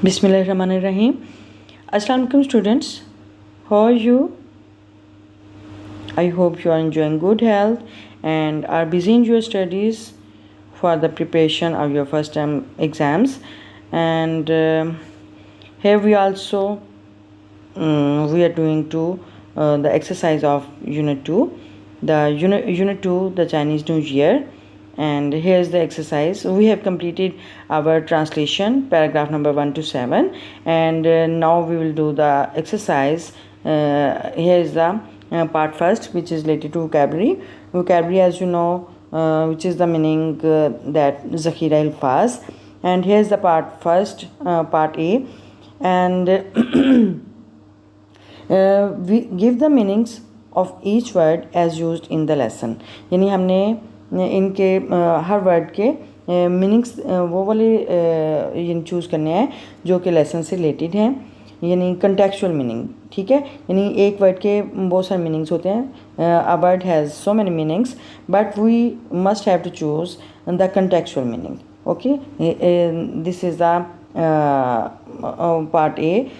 Bismillahirrahmanirrahim. Assalamu alaikum students. How are you? I hope you are enjoying good health and are busy in your studies for the preparation of your first term exams. And here we also we are doing the exercise of Unit 2, the Unit 2, the Chinese New Year. And here's the exercise. We have completed our translation, paragraph number 1 to 7, and now we will do the exercise. Here is the part first, which is related to vocabulary. Vocabulary, as you know, which is the meaning that Zakhira Alfaz. And here's the part first, part A, and we give the meanings of each word as used in the lesson. यानी हमने इनके हर word के meanings वो वाले यानी choose करने हैं जो कि लेसन से रिलेटेड हैं, यानी कंटेक्चुअल मीनिंग. ठीक है, यानी एक वर्ड के बहुत सारे मीनिंग्स होते हैं. A word has so many meanings but we must have to choose the contextual meaning. Okay, this is the part A.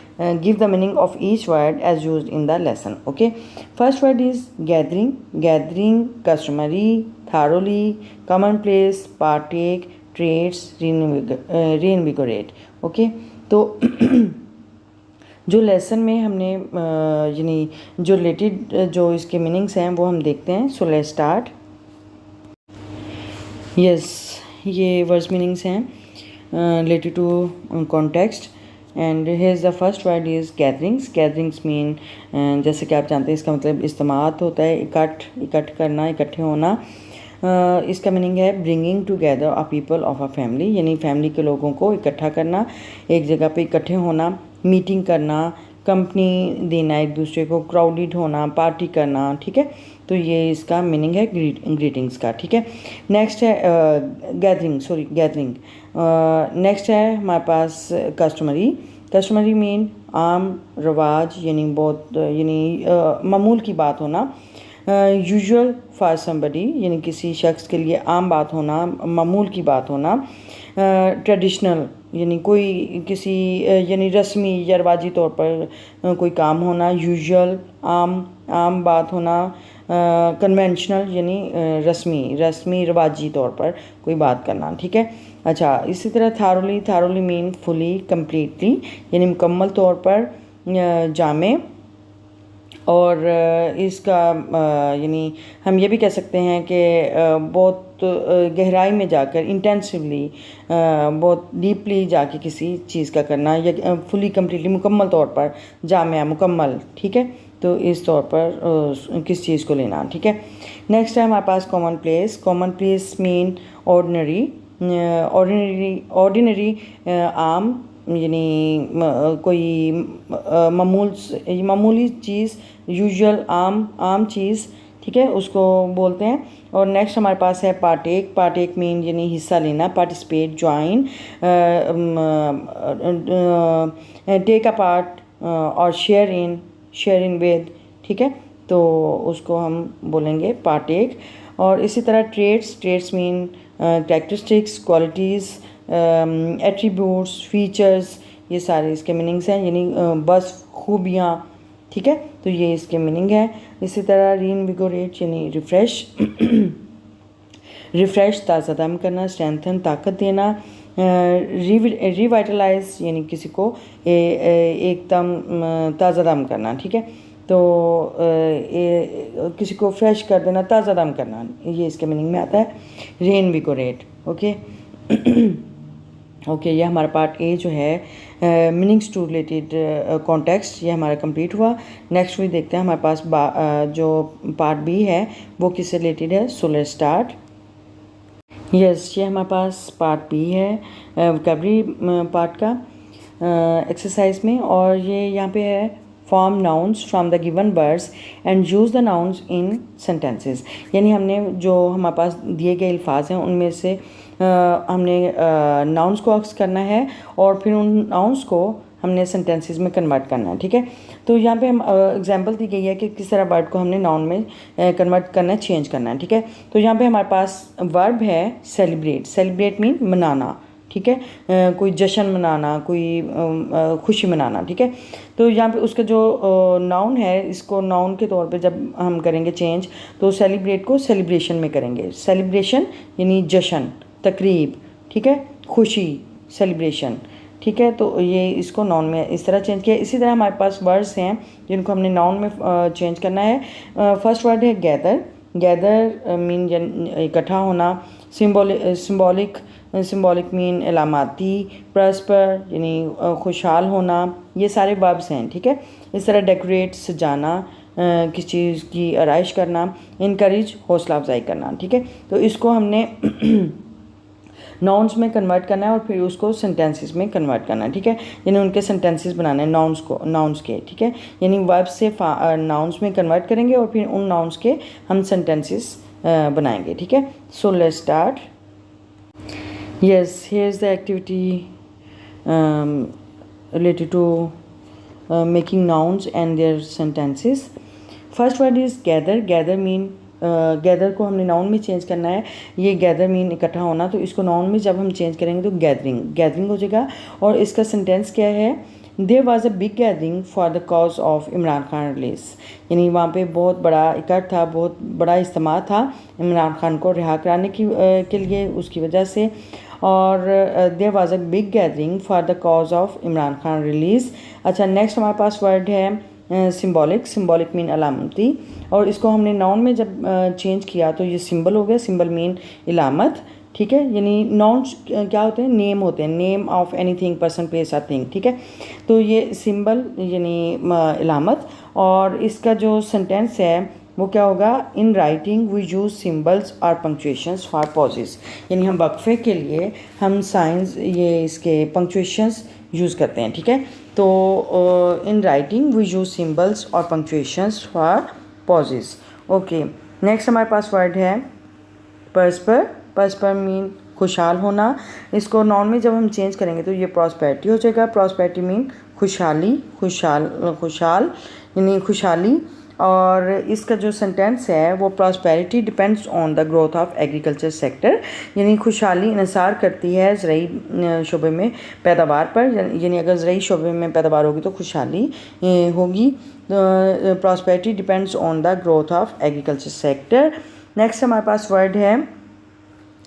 Give the meaning of each word as used in the lesson. Okay, first word is gathering. Gathering, customary, thoroughly, commonplace, partake, traits, reinvigorate. Okay, तो जो lesson में हमने यानी जो related जो इसके meanings हैं वो हम देखते हैं. सो लेट्स स्टार्ट. यस, ये वर्ड्स मीनिंग्स हैं related to context. and here's the first word is gatherings. gatherings mean जैसे कि आप जानते हैं इसका मतलब इज्तिमात होता है, इकट्ठ करना, इकट्ठे होना. इसका मीनिंग है bringing together a people of a family, यानी फैमिली के लोगों को इकट्ठा करना, एक जगह पे इकट्ठे होना, मीटिंग करना, कंपनी देना एक दूसरे को, क्राउडेड होना, पार्टी करना. ठीक है, तो ये इसका मीनिंग है ग्रीटिंग्स का. ठीक है, नेक्स्ट है गैदरिंग. नेक्स्ट है हमारे पास कस्टमरी. कस्टमरी मीन आम, रवाज, यानी बहुत यानी मामूल की बात होना. यूजुअल फॉर समबडी, यानी किसी शख्स के लिए आम बात होना, मामूल की बात होना. ट्रेडिशनल, यानी कोई किसी यानी रस्मी या रवाजी तौर पर कोई काम होना. यूजुअल आम बात होना. कन्वेंशनल, यानी रस्मी रवाजी तौर पर कोई बात करना. ठीक है, अच्छा, इसी तरह थारोली मीन फुली, कम्प्लीटली, यानी मुकम्मल तौर पर, जामे. और इसका यानी हम ये भी कह सकते हैं कि बहुत गहराई में जाकर, इंटेंसिवली, बहुत डीपली जाके किसी चीज़ का करना, या फुली कम्प्लीटली मुकम्मल तौर पर, जामिया मुकम्मल. ठीक है, तो इस तौर पर किस चीज़ को लेना. ठीक है, नेक्स्ट है हमारे पास common place. Common place mean ordinary. Ordinary आम, यानी कोई मामूली चीज़, यूजुअल आम चीज़. ठीक है, उसको बोलते हैं. और नेक्स्ट हमारे पास है पार्टेक मीन यानी हिस्सा लेना, participate, join, take a part और शेयर इन विद. ठीक है, तो उसको हम बोलेंगे पार्टेक. और इसी तरह traits mean characteristics, qualities, attributes, features, ये सारे इसके मीनिंग्स हैं, यानी बस खूबियाँ. ठीक है, तो ये इसके मीनिंग है. इसी तरह रीइनविगोरेट यानी रिफ्रेश, ताज़ा दम करना, स्ट्रेंथन, ताकत देना, रिवाइटलाइज, यानी किसी को एकदम ताज़ा दम करना. ठीक है, तो किसी को फ्रेश कर देना, ताज़ा दम करना, ये इसके मीनिंग में आता है. रीइनविगोरेट. ओके ओके, ये हमारा पार्ट ए जो है मीनिंग्स टू रिलेटेड कॉन्टेक्स्ट, ये हमारा कंप्लीट हुआ. नेक्स्ट भी देखते हैं हमारे पास जो पार्ट बी है वो किससे रिलेटेड है. सो लेट्स स्टार्ट. यस, ये हमारे पास पार्ट बी है वोकैबुलरी पार्ट का एक्सरसाइज में. और ये यहाँ पे है form nouns from the given words and use the nouns in sentences. यानी हमने जो हमारे पास दिए गए अल्फाज हैं उनमें से हमने नाउन्स को अक्स करना है और फिर उन नाउन्स को हमने सेंटेंसेस में कन्वर्ट करना है. ठीक है, तो यहाँ पे हम एग्जांपल दी गई है कि किस तरह वर्ड को हमने नाउन में कन्वर्ट करना है, चेंज करना है. ठीक है, तो यहाँ पे हमारे पास वर्ब है सेलिब्रेट. सेलिब्रेट मीन मनाना. ठीक है, कोई जश्न मनाना, कोई खुशी मनाना, ठीक है। तो यहाँ पे उसका जो नाउन है, इसको नाउन के तौर पे जब हम करेंगे चेंज, तो सेलिब्रेट को सेलिब्रेशन में करेंगे। सेलिब्रेशन यानी जश्न, तकरीब, ठीक है, खुशी, सेलिब्रेशन, ठीक है। तो ये इसको नाउन में इस तरह चेंज किया। इसी तरह हमारे पास वर्ड्स हैं जिनको हमने नाउन में चेंज करना है। फर्स्ट वर्ड है गैदर। गैदर मीन इकट्ठा होना। Symbolic mean इलामाती। प्रस्पर यानी खुशहाल होना। ये सारे वर्ब्स हैं, ठीक है। इस तरह डेकोरेट सजाना, किसी चीज़ की आराइश करना। इनकरेज हौसला अफजाई करना, ठीक है। तो इसको हमने नाउन्स में कन्वर्ट करना है और फिर उसको सेंटेंसेस में कन्वर्ट करना है, ठीक है। यानी उनके सेंटेंसेस बनाने हैं नाउन्स के, ठीक है। यानी वर्ब्स से नाउन्स में कन्वर्ट करेंगे और फिर उन नाउन्स के हम सेंटेंसेस बनाएंगे, ठीक है। सो let's start. Yes, here is the activity related to making nouns and their sentences. First word is gather. Gather mean gather को हमने नाउन में चेंज करना है। ये गैदर मीन इकट्ठा होना, तो इसको नाउन में जब हम चेंज करेंगे तो गैदरिंग हो जाएगा। और इसका सेंटेंस क्या है? There was a big gathering for the cause of Imran Khan release. यानी वहाँ पे बहुत बड़ा इकट्ठ था, बहुत बड़ा इज्तिमा था इमरान खान को रिहा कराने के लिए, उसकी वजह से। और there was a big gathering for the cause of Imran Khan release. अच्छा, नेक्स्ट हमारे पास वर्ड है सिम्बॉलिक मीन अलामती। और इसको हमने नाउन में जब चेंज किया तो ये सिंबल हो गया। सिंबल मीन इलामत, ठीक है। यानी नाउन्स क्या होते हैं? नेम होते हैं, name of anything, person, place और थिंग, ठीक है। तो ये सिंबल यानी इलामत। और इसका जो सेंटेंस है वो क्या होगा? In writing we use symbols और पंक्चुएशंस फॉर पॉजेस। यानी हम वक्फे के लिए हम साइंस ये इसके पंक्चुएशंस यूज़ करते हैं, ठीक है। तो in writing we use symbols और punctuations for pauses. Okay, next हमारे पास वर्ड है पर्सपर मीन खुशहाल होना। इसको नाउन में जब हम चेंज करेंगे तो ये प्रॉस्पेरिटी हो जाएगा। प्रॉस्पेरिटी मीन खुशहाल यानी खुशहाली। और इसका जो सेंटेंस है वो prosperity depends on the growth of agriculture sector. यानी खुशहाली इन्हिसार करती है ज़राई शोबे में पैदावार पर। यानी अगर ज़राई शोबे में पैदावार होगी तो खुशहाली होगी। Prosperity depends on the growth of agriculture sector. Next हमारे पास वर्ड है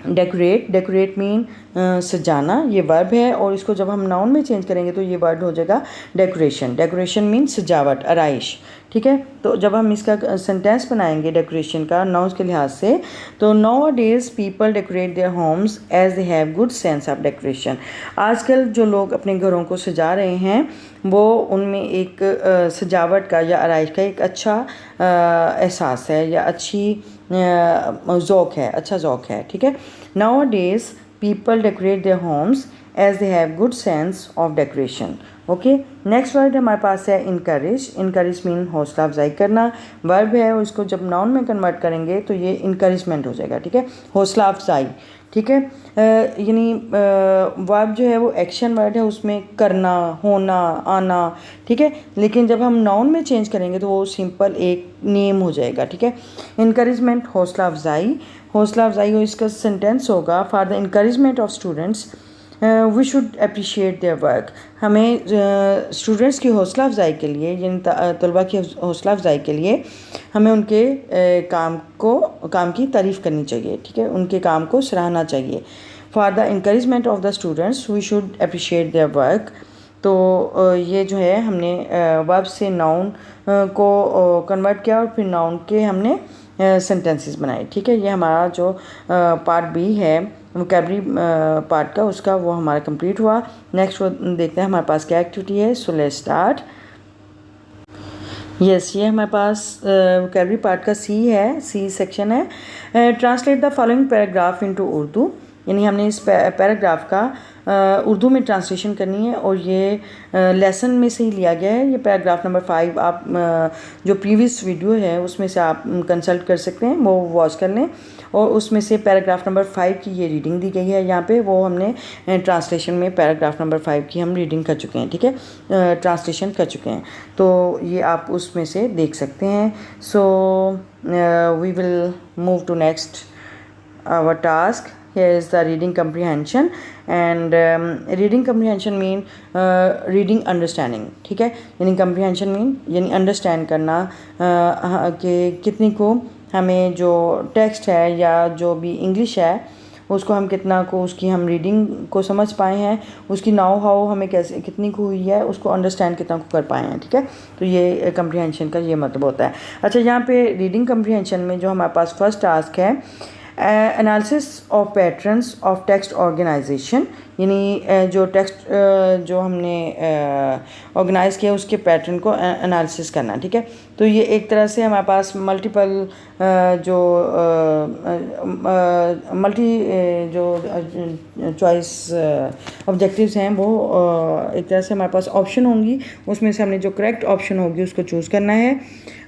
डेकोरेट मीन सजाना। ये वर्ब है और इसको जब हम नाउन में चेंज करेंगे तो ये वर्ड हो जाएगा डेकोरेशन मीन सजावट, आराइश, ठीक है। तो जब हम इसका सेंटेंस बनाएंगे डेकोरेशन का नाउन्स के लिहाज से, तो nowadays people decorate their homes as they have good sense of decoration. आजकल जो लोग अपने घरों को सजा रहे हैं वो उनमें एक सजावट का या आराइश का एक अच्छा एहसास है या अच्छी अच्छा ज़ौक़ है, ठीक है। Nowadays people decorate their homes as they have good sense of decoration. Okay, next word हमारे पास है इनकरेज मीन हौसला अफजाई करना। वर्ब है और इसको जब नाउन में कन्वर्ट करेंगे तो ये इनकरेजमेंट हो जाएगा, ठीक है, हौसला अफजाई, ठीक है। यानी वर्ब जो है वो एक्शन वर्ड है, उसमें करना, होना, आना, ठीक है। लेकिन जब हम नाउन में चेंज करेंगे तो वो सिंपल एक नेम हो जाएगा, ठीक है। इनकरेजमेंट हौसला अफजाई हो, इसका सेंटेंस होगा for the encouragement of students we should appreciate their work. हमें स्टूडेंट्स की हौसला अफजाई के लिए यानी तलबा की हौसला अफजाई के लिए हमें उनके काम की तारीफ़ करनी चाहिए, ठीक है, उनके काम को सराहना चाहिए। For the encouragement of the students we should appreciate their work. तो ये जो है हमने वर्ब से नाउन को कन्वर्ट किया और फिर नाउन के हमने सेंटेंसेस बनाए, ठीक है। ये हमारा जो पार्ट बी है वोकैबुलरी पार्ट का, उसका वो हमारा कंप्लीट हुआ। नेक्स्ट वो देखते हैं हमारे पास क्या एक्टिविटी है। सो लेट्स स्टार्ट। यस, ये हमारे पास वोकैबुलरी पार्ट का सी सेक्शन है। Translate the following paragraph into Urdu. यानी हमने इस पैराग्राफ का उर्दू में ट्रांसलेशन करनी है और ये लेसन में से ही लिया गया है। ये पैराग्राफ नंबर 5 आप जो प्रीवियस वीडियो है उसमें से आप कंसल्ट कर सकते हैं, वो वॉच कर लें। और उसमें से पैराग्राफ नंबर 5 की ये रीडिंग दी गई है यहाँ पे, वो हमने ट्रांसलेशन में पैराग्राफ नंबर 5 की हम रीडिंग कर चुके हैं, ठीक है, ट्रांसलेशन कर चुके हैं। तो ये आप उसमें से देख सकते हैं। So we will move to next our task. here is the reading comprehension and reading comprehension mean reading understanding, ठीक है। यानी comprehension mean यानी understand करना कि कितनी को हमें जो टेक्स्ट है या जो भी इंग्लिश है उसको हम कितना को उसकी हम रीडिंग को समझ पाए हैं, उसकी नाउ हाउ हमें कैसे कितनी को हुई है, उसको अंडरस्टैंड कितना को कर पाए हैं, ठीक है। तो ये कम्प्रीहेंशन का ये मतलब होता है। अच्छा, यहाँ पे रीडिंग कम्प्रीहेंशन में जो हमारे पास फर्स्ट टास्क है analysis of patterns of text organisation, यानी जो टेक्स्ट जो हमने ऑर्गेनाइज़ किया उसके पैटर्न को एनालिसिस करना, ठीक है। तो ये एक तरह से हमारे पास मल्टी जो चॉइस ऑब्जेक्टिव्स हैं वो एक तरह से हमारे पास ऑप्शन होंगी, उसमें से हमने जो करेक्ट ऑप्शन होगी उसको चूज़ करना है।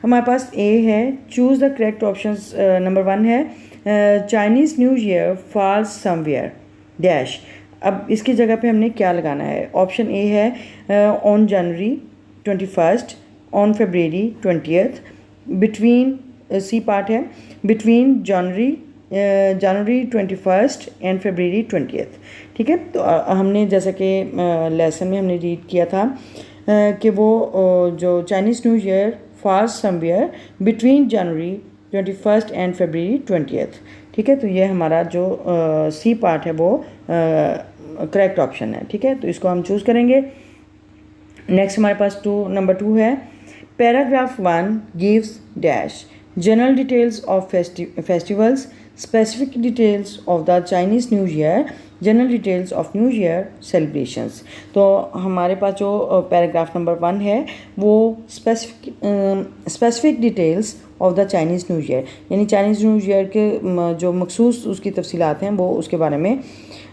हमारे पास ए है, choose the correct option. Number 1 है Chinese new year falls somewhere dash. अब इसकी जगह पे हमने क्या लगाना है। ऑप्शन ए है on January 21, on February 20, between, C part है बिटवीन जनवरी 21 एंड फरवरी 20, ठीक है। तो हमने जैसा कि लेसन में हमने रीड किया था कि वो जो Chinese new year falls somewhere between January 21 and February 20, ठीक है। तो ये हमारा जो सी पार्ट है वो करेक्ट ऑप्शन है, ठीक है। तो इसको हम चूज़ करेंगे। नेक्स्ट हमारे पास नंबर 2 है paragraph 1 gives dash general details of festivals, specific details of the Chinese new year, general details of new year celebrations. तो हमारे पास जो पैराग्राफ नंबर 1 है वो specific details of the Chinese new year, यानी Chinese new year के जो मखसूस उसकी तफसीलात हैं वो उसके बारे में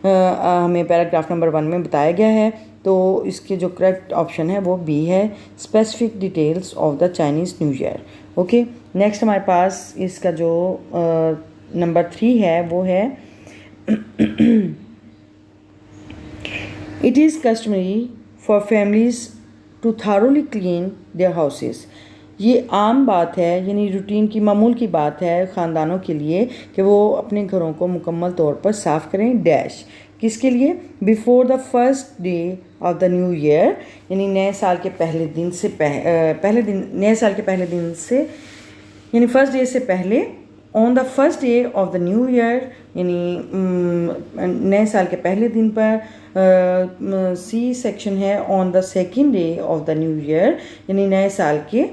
हमें पैराग्राफ नंबर 1 में बताया गया है। तो इसके जो करेक्ट ऑप्शन है वो बी है, specific details of the Chinese new year. Okay, next हमारे पास इसका जो नंबर 3 है वो है it is customary for families to thoroughly clean their houses. ये आम बात है, यानी रूटीन की मामूल की बात है ख़ानदानों के लिए कि वो अपने घरों को मुकम्मल तौर पर साफ़ करें डैश। किसके लिए? Before the first day of the new year, यानी नए साल के पहले दिन से नए साल के पहले दिन से यानी फर्स्ट डे से पहले, on the first day of the new year, यानी नए साल के पहले दिन पर। सी सेक्शन है on the second day of the new year, यानी नए साल के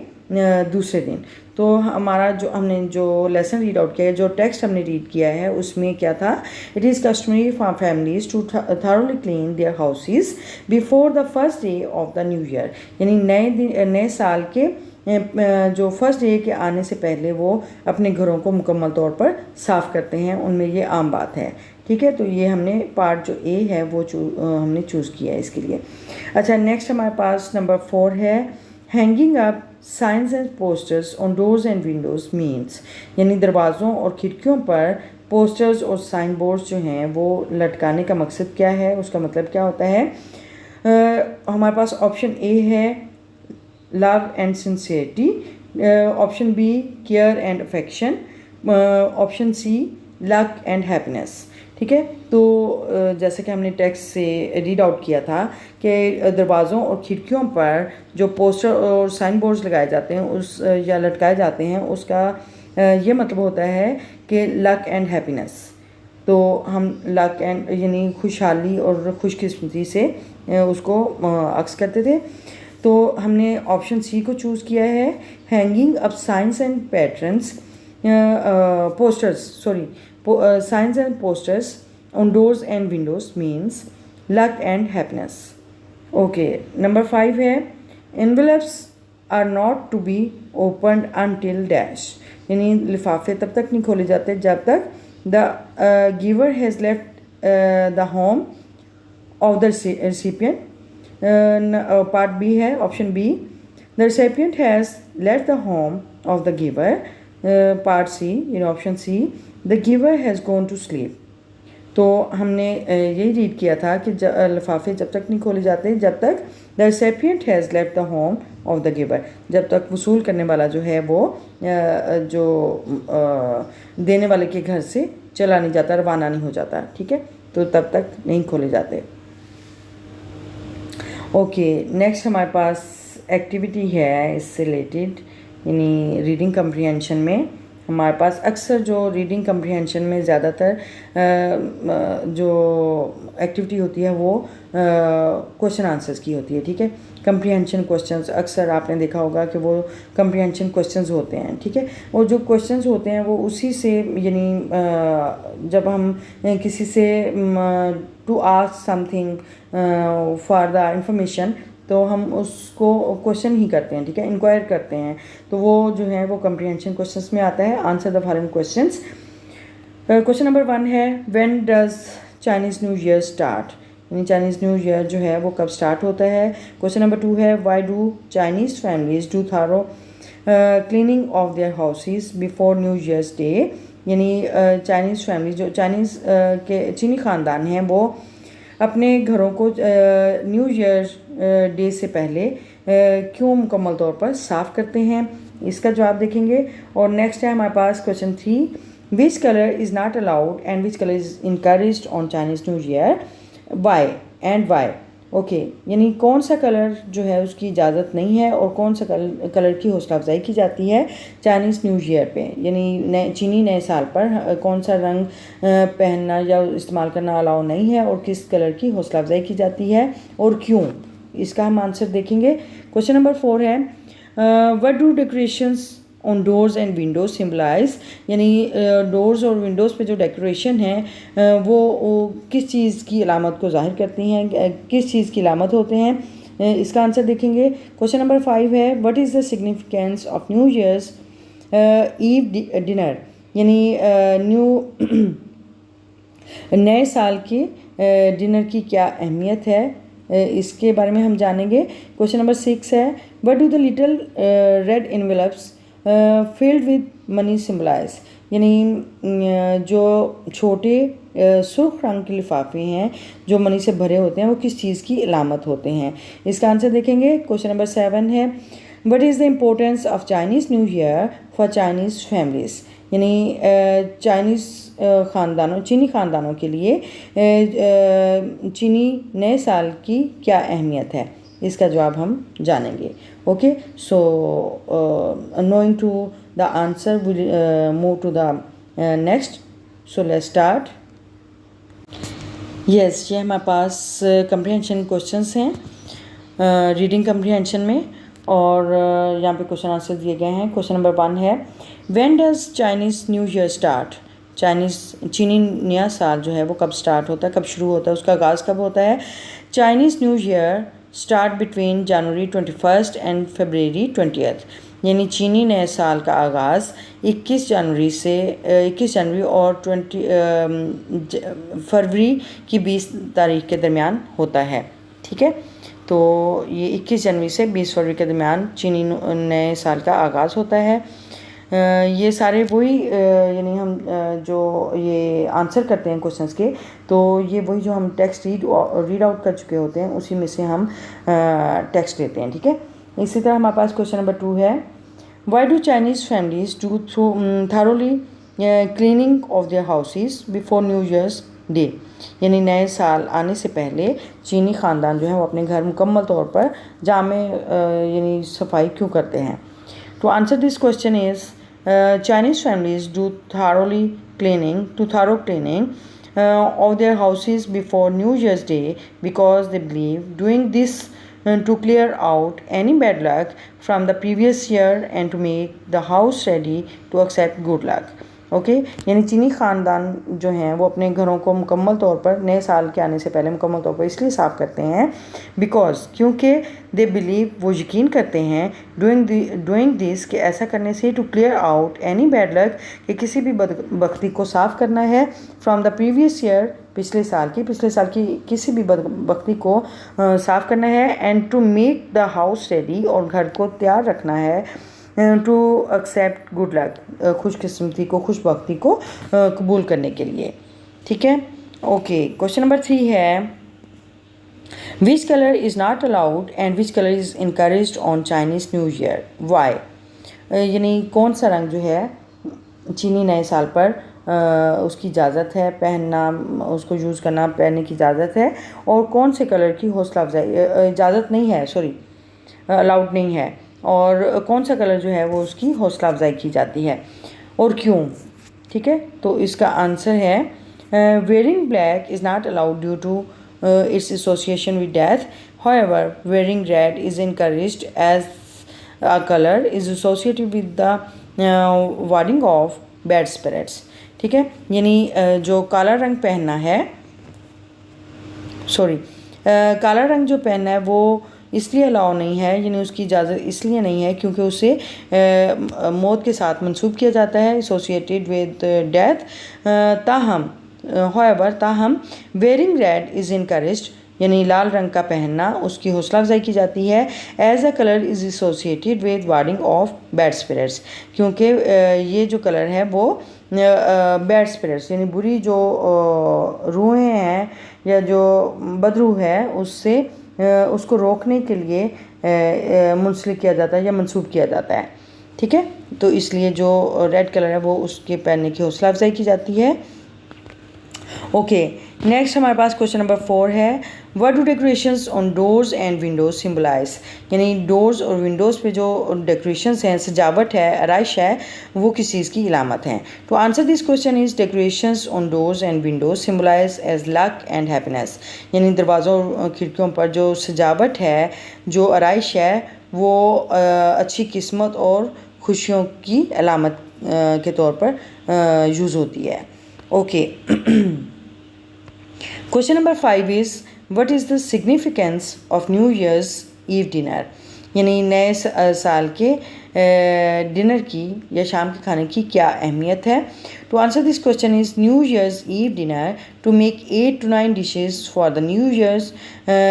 दूसरे दिन। तो हमारा जो हमने जो लेसन रीड आउट किया है, जो टेक्स्ट हमने रीड किया है उसमें क्या था, it is customary for families to thoroughly clean their houses before the first day of the new year, यानी नए साल के जो फर्स्ट डे के आने से पहले वो अपने घरों को मुकम्मल तौर पर साफ़ करते हैं, उनमें ये आम बात है, ठीक है। तो ये हमने पार्ट जो ए है वो हमने चूज़ किया है इसके लिए। अच्छा, नेक्स्ट हमारे पास नंबर 4 है hanging up science and posters on doors and Windows means, यानी दरवाज़ों और खिड़कियों पर पोस्टर्स और साइन बोर्ड्स जो हैं वो लटकाने का मकसद क्या है, उसका मतलब क्या होता है। हमारे पास ऑप्शन ए है love and sincerity, option B care and affection, option C luck and happiness, ठीक है। तो जैसे कि हमने टेक्स्ट से रीड आउट किया था कि दरवाज़ों और खिड़कियों पर जो पोस्टर और साइन बोर्ड्स लगाए जाते हैं उस या लटकाए जाते हैं उसका ये मतलब होता है कि लक एंड हैप्पीनेस। तो हम लक एंड यानी खुशहाली और खुशकिस्मती से उसको अक्स करते थे। तो हमने ऑप्शन सी को चूज़ किया है, hanging up science and patterns signs and posters on doors and windows means luck and happiness. Okay, number 5 है envelopes are not to be opened until dash, यानी लिफाफे तब तक नहीं खोले जाते जब तक the giver has left the home of the recipient. Part B है option B, the recipient has left the home of the giver. Part C यानी option C, the giver has gone to sleep. तो हमने यही read किया था कि लिफाफे जब तक नहीं खोले जाते जब तक the recipient has left the home of the giver, जब तक वसूल करने वाला जो है वो जो देने वाले के घर से चला नहीं जाता, रवाना नहीं हो जाता, ठीक है, तो तब तक नहीं खोले जाते। ओके, नेक्स्ट हमारे पास एक्टिविटी है इससे रिलेटेड, यानी रीडिंग कम्प्रीहेंशन में हमारे पास अक्सर जो रीडिंग कम्प्रीहेंशन में ज़्यादातर जो एक्टिविटी होती है वो क्वेश्चन आंसर्स की होती है, ठीक है। कम्प्रीहेंशन क्वेश्चंस अक्सर आपने देखा होगा कि वो कम्प्रीहेंशन क्वेश्चंस होते हैं, ठीक है, और जो क्वेश्चंस होते हैं वो उसी से, यानी जब हम किसी से to ask something for the information, तो हम उसको क्वेश्चन ही करते हैं, ठीक है, इंक्वायर करते हैं, तो वो जो है वो कम्प्रीहेंशन क्वेश्चंस में आता है। Answer the following questions. Question number 1 है, when does Chinese new Year start, यानी चाइनीज़ न्यू ईयर जो है वो कब स्टार्ट होता है। क्वेश्चन नंबर 2 है, why do Chinese families do thorough cleaning of their houses before New Year's day, यानी चाइनीज़ फैमिली जो चाइनीज़ के चीनी ख़ानदान हैं वो अपने घरों को न्यू ईयर डे से पहले क्यों मुकम्मल तौर पर साफ़ करते हैं, इसका जवाब देखेंगे। और नेक्स्ट है हमारे पास question 3, which colour is not allowed and which colour is encouraged on Chinese new year, why and why. Okay, यानी कौन सा कलर जो है उसकी इजाज़त नहीं है और कौन सा कलर की हौसला अफजाई की जाती है चाइनीज़ न्यू ईयर पे, यानी चीनी नए साल पर कौन सा रंग पहनना या इस्तेमाल करना अलाउ नहीं है और किस कलर की हौसला अफजाई की जाती है और क्यों, इसका हम आंसर देखेंगे। क्वेश्चन नंबर 4 है, what do decorations on doors and windows symbolise, यानी डोर्स और विंडोज़ पे जो डेकोरेशन है वो किस चीज़ की अलामत को ज़ाहिर करती हैं, किस चीज़ की अलामत होते हैं, इसका आंसर देखेंगे। क्वेश्चन नंबर 5 है, what is the significance of new year's eve dinner, यानी नए साल के डिनर की क्या अहमियत है, इसके बारे में हम जानेंगे। क्वेश्चन नंबर 6 है, what do the little red envelopes filled with money symbolise, यानी जो छोटे सुर्ख रंग के लिफाफे हैं जो मनी से भरे होते हैं वो किस चीज़ की अलामत होते हैं, इसका आंसर देखेंगे। क्वेश्चन नंबर 7 है, what is the importance of Chinese new year for Chinese families, यानी चाइनीज़ चीनी ख़ानदानों के लिए चीनी नए साल की क्या अहमियत है, इसका जवाब हम जानेंगे। Okay, so knowing to the answer will move to the next, so let's start. Yes, ये हमारे पास कम्प्रीहेंशन क्वेश्चंस हैं रीडिंग कम्प्रीहेंशन में, और यहाँ पे क्वेश्चन आंसर दिए गए हैं। क्वेश्चन नंबर 1 है, when does Chinese new Year start, चीनी नया साल जो है वो कब स्टार्ट होता है, कब शुरू होता है, उसका आगाज़ कब होता है। Chinese new Year start between January 21 and February 20, यानी चीनी नए साल का आगाज़ 21 जनवरी और फरवरी की 20 तारीख के दरमियान होता है, ठीक है। तो ये 21 जनवरी से 20 फरवरी के दरमियान चीनी नए साल का आगाज़ होता है। ये सारे वही यानी हम जो ये आंसर करते हैं क्वेश्चंस के, तो ये वही जो हम टेक्स्ट रीड आउट कर चुके होते हैं उसी में से हम टेक्स्ट लेते हैं, ठीक है। इसी तरह हमारे पास क्वेश्चन नंबर 2 है, why do Chinese families do thoroughly cleaning of their houses before New Year's day, यानी नए साल आने से पहले चीनी ख़ानदान जो है वो अपने घर मुकम्मल तौर पर जामे यानी सफाई क्यों करते हैं। To answer this question is, Chinese families do thorough cleaning of their houses before New Year's Day because they believe doing this to clear out any bad luck from the previous year and to make the house ready to accept good luck. Okay, यानी चीनी ख़ानदान जो हैं वो अपने घरों को मुकम्मल तौर पर नए साल के आने से पहले मुकम्मल तौर पर इसलिए साफ़ करते हैं क्योंकि दे बिलीव, वो यकीन करते हैं डूइंग दिस कि ऐसा करने से to clear out any bad luck, कि किसी भी बदबख्ती को साफ़ करना है फ्रॉम द प्रीवियस ईयर, पिछले साल की किसी भी बदबख्ती को साफ़ करना है, and to make the house ready, और घर को तैयार रखना है टू एक्सेप्ट गुड लक, खुशकिस्मती को, खुशबख्ती को कबूल करने के लिए, ठीक है। ओके, क्वेश्चन नंबर 3 है, which colour is not allowed and which colour is encouraged on Chinese new year, why, यानी कौन सा रंग जो है चीनी नए साल पर उसकी इजाज़त है पहनना, उसको यूज़ करना, पहनने की इजाज़त है, और कौन से कलर की हौसला अफजाई इजाज़त नहीं है, सॉरी अलाउड नहीं है, और कौन सा कलर जो है वो उसकी हौसला अफजाई की जाती है और क्यों। ठीक है, तो इसका आंसर है wearing black is not allowed due to its association with death. However, wearing red is encouraged as a color is associated with the warding of bad spirits. ठीक है, यानी जो काला रंग पहनना है, सॉरी काला रंग जो पहनना है वो इसलिए अलाउ नहीं है, यानी उसकी इजाज़त इसलिए नहीं है क्योंकि उसे मौत के साथ मंसूब किया जाता है, एसोसिएटेड विद डेथ। ताहम वेयरिंग रेड इज़ इनकरेज्ड, यानी लाल रंग का पहनना उसकी हौसला अफजाई की जाती है। As a colour is associated with warding off bad spirits, क्योंकि ये जो कलर है वो बैड स्पिरिट्स यानी बुरी जो रूहें हैं या जो बदरू है उससे उसको रोकने के लिए मुंसलिक किया जाता है या मंसूब किया जाता है। ठीक है, तो इसलिए जो रेड कलर है वो उसके पहनने की हौसला अफजाई की जाती है। ओके, नेक्स्ट हमारे पास क्वेश्चन नंबर 4 है, what do decorations on doors and windows symbolise, यानी डोर्स और विंडोज़ पे जो डेकोरेशंस हैं, सजावट है, आराइश है, वो किस चीज़ की इलामत हैं। तो answer this question is decorations on doors and windows symbolise as luck and happiness, यानी दरवाज़ों और खिड़कियों पर जो सजावट है, जो आराइश है, वो अच्छी किस्मत और खुशियों की अलामत के तौर पर यूज़ होती है। Okay, question number 5 is what is the significance of new year's eve dinner, यानी नए साल के डिनर की या शाम के खाने की क्या अहमियत है। To answer this question is new year's eve dinner to make 8 to 9 dishes for the new years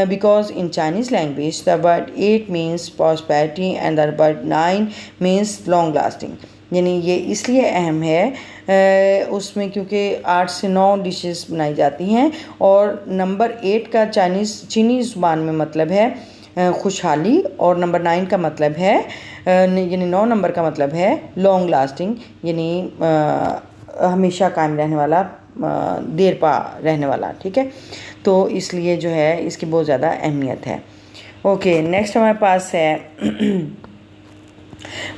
because in Chinese language the word 8 means prosperity and the word 9 means long lasting, यानी ये इसलिए अहम है उसमें क्योंकि 8 से 9 dishes बनाई जाती हैं और नंबर 8 का चीनी ज़ुबान में मतलब है खुशहाली और नंबर 9 का मतलब है यानी 9 नंबर का मतलब है लॉन्ग लास्टिंग, यानी हमेशा कायम रहने वाला, देर पा रहने वाला। ठीक है, तो इसलिए जो है इसकी बहुत ज़्यादा अहमियत है। ओके, नेक्स्ट हमारे पास है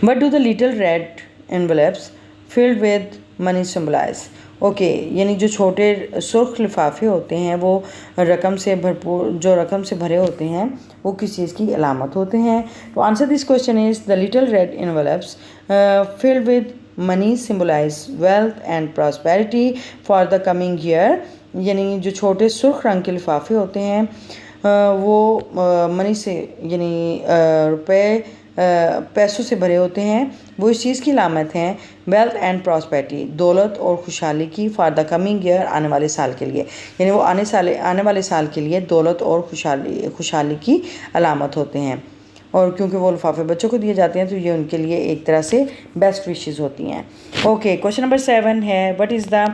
what do the little red envelopes filled with money symbolize। Okay, यानी जो छोटे सुर्ख लिफाफे होते हैं वो रकम से भरपूर, जो रकम से भरे होते हैं वो किस चीज़ की अलामत होते हैं। तो answer this question is the little red envelopes filled with money symbolize wealth and prosperity for the coming year, यानी जो छोटे सुर्ख रंग के लिफाफे होते हैं वो मनी से यानी रुपए पैसों से भरे होते हैं, वो इस चीज़ की अलामत हैं वेल्थ एंड प्रॉस्पेरिटी, दौलत और खुशहाली की, फॉर द कमिंग ईयर आने वाले साल के लिए, यानी वो आने वाले साल के लिए दौलत और खुशहाली की अलामत होते हैं। और क्योंकि वो लिफाफे बच्चों को दिए जाते हैं तो ये उनके लिए एक तरह से बेस्ट विशेज़ होती हैं। ओके, क्वेश्चन नंबर 7 है what is the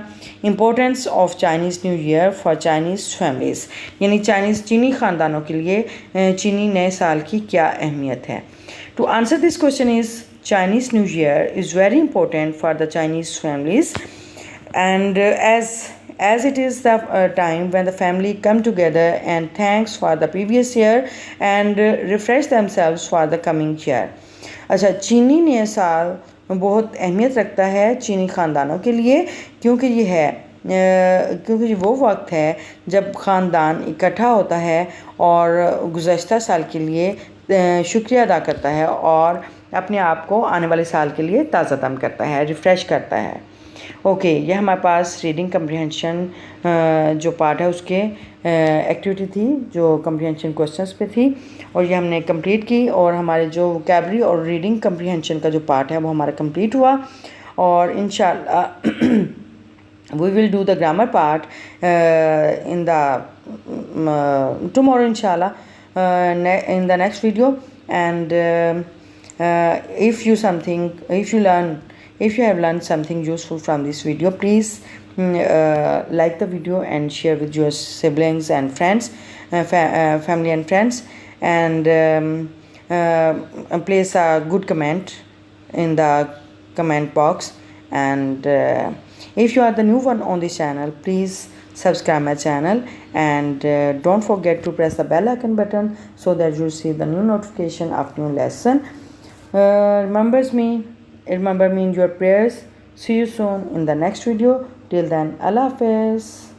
importance of Chinese new year for Chinese families, यानी चीनी ख़ानदानों के लिए चीनी नए साल की क्या अहमियत है। To answer this question is Chinese New Year is very important for the Chinese families, and as it is the time when the family come together and thanks for the previous year and refresh themselves for the coming year। अच्छा, चीनी नया साल बहुत अहमियत रखता है चीनी ख़ानदानों के लिए क्योंकि ये वो वक्त है जब ख़ानदान इकट्ठा होता है और गुज़श्ता साल के लिए शुक्रिया अदा करता है और अपने आप को आने वाले साल के लिए ताज़ा दम करता है, रिफ़्रेश करता है। ओके, ये हमारे पास रीडिंग कम्प्रीहेंशन जो पार्ट है उसके एक्टिविटी थी जो कम्प्रीहेंशन क्वेश्चंस पे थी और ये हमने कंप्लीट की और हमारे जो वोकैबुलरी और रीडिंग कम्प्रीहेंशन का जो पार्ट है वो हमारा कंप्लीट हुआ और इंशाल्लाह we will do the grammar part in the tomorrow inshallah in the next video, and if you have learned something useful from this video, please like the video and share with your siblings and friends, family and friends, and place a good comment in the comment box, and if you are the new one on this channel, please subscribe my channel, and don't forget to press the bell icon button so that you receive the new notification of new lesson. Remember me in your prayers. See you soon in the next video. Till then, Allah Hafiz.